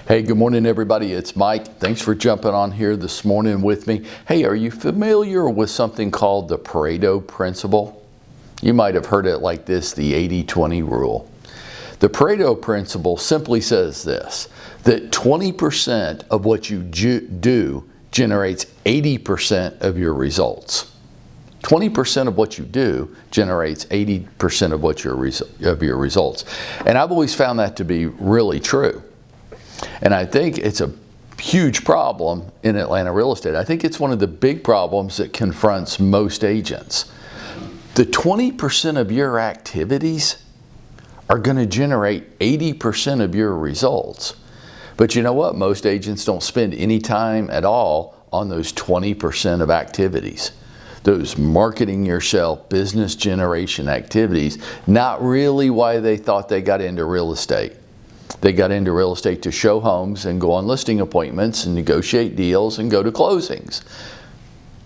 Hey, good morning everybody. It's Mike. Thanks for jumping on here this morning with me. Hey, are you familiar with something called the Pareto Principle? You might have heard it like this, the 80-20 rule. The Pareto Principle simply says this, that 20% of what you do generates 80% of your results. 20% of what you do generates 80% of your results. And I've always found that to be really true. And I think it's a huge problem in Atlanta real estate. I think it's one of the big problems that confronts most agents. The 20% of your activities are going to generate 80% of your results. But you know what? Most agents don't spend any time at all on those 20% of activities. Those marketing yourself, business generation activities, not really why they thought they got into real estate. They got into real estate to show homes and go on listing appointments and negotiate deals and go to closings.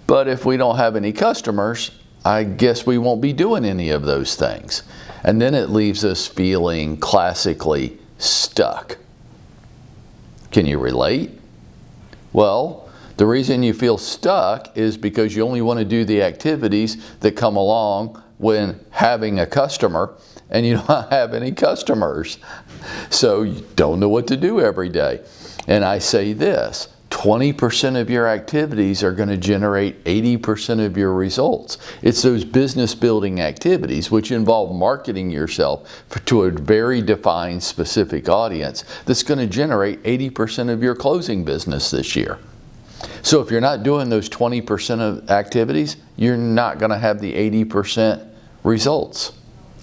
But if we don't have any customers, I guess we won't be doing any of those things. And then it leaves us feeling classically stuck. Can you relate? Well, the reason you feel stuck is because you only want to do the activities that come along when having a customer, and you don't have any customers. So you don't know what to do every day. And I say this, 20% of your activities are going to generate 80% of your results. It's those business building activities which involve marketing yourself to a very defined specific audience that's going to generate 80% of your closing business this year. So if you're not doing those 20% of activities, you're not going to have the 80% results.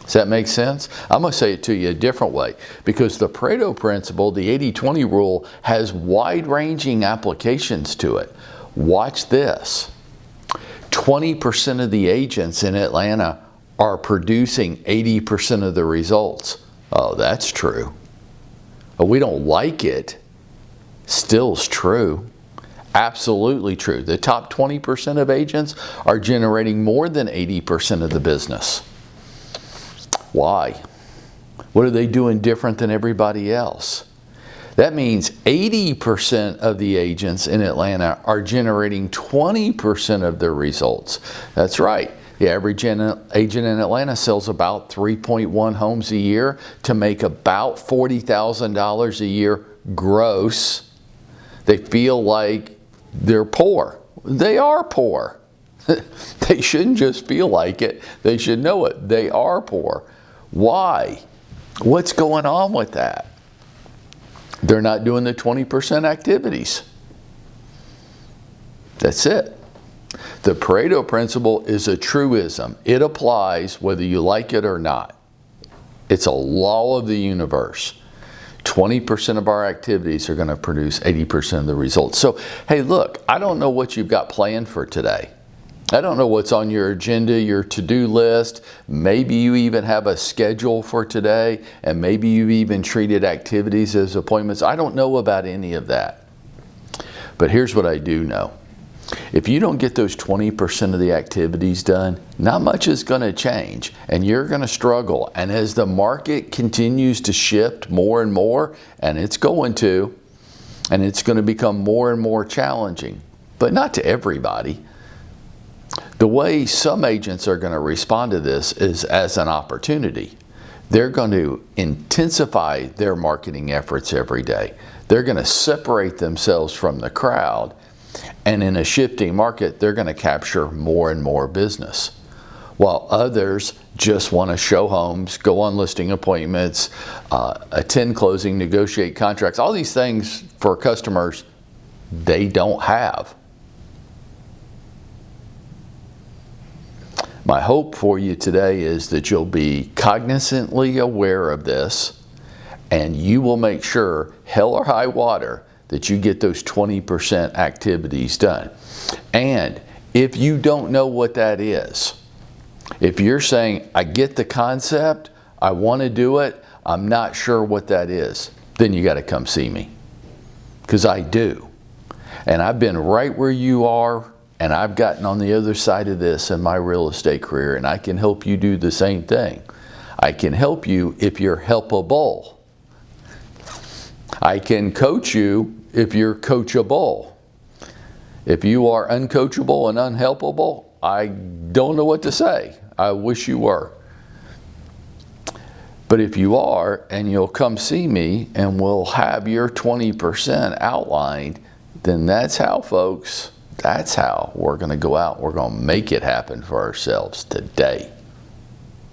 Does that make sense? I'm going to say it to you a different way, because the Pareto Principle, the 80-20 rule, has wide-ranging applications to it. Watch this. 20% of the agents in Atlanta are producing 80% of the results. Oh, that's true. We don't like it. Still's true. Absolutely true. The top 20% of agents are generating more than 80% of the business. Why? What are they doing different than everybody else? That means 80% of the agents in Atlanta are generating 20% of their results. That's right. The average agent in Atlanta sells about 3.1 homes a year to make about $40,000 a year gross. They feel like they're poor. They are poor. They shouldn't just feel like it. They should know it. They are poor. Why? What's going on with that? They're not doing the 20% activities. That's it. The Pareto Principle is a truism. It applies whether you like it or not. It's a law of the universe. 20% of our activities are going to produce 80% of the results. So, hey, look, I don't know what you've got planned for today. I don't know what's on your agenda, your to-do list. Maybe you even have a schedule for today, and maybe you've even treated activities as appointments. I don't know about any of that. But here's what I do know. If you don't get those 20% of the activities done, not much is going to change, and you're going to struggle. And as the market continues to shift more and more, and it's going to become more and more challenging, but not to everybody. The way some agents are going to respond to this is as an opportunity. They're going to intensify their marketing efforts every day. They're going to separate themselves from the crowd. And in a shifting market, they're going to capture more and more business. While others just want to show homes, go on listing appointments, attend closing, negotiate contracts, all these things for customers they don't have. My hope for you today is that you'll be cognizantly aware of this, and you will make sure, hell or high water, that you get those 20% activities done. And if you don't know what that is, if you're saying, I get the concept, I want to do it, I'm not sure what that is, then you got to come see me. Because I do. And I've been right where you are, and I've gotten on the other side of this in my real estate career, and I can help you do the same thing. I can help you if you're helpable. I can coach you if you're coachable. If you are uncoachable and unhelpable, I don't know what to say. I wish you were. But if you are, and you'll come see me and we'll have your 20% outlined, then that's how, folks, that's how we're going to go out. We're going to make it happen for ourselves today.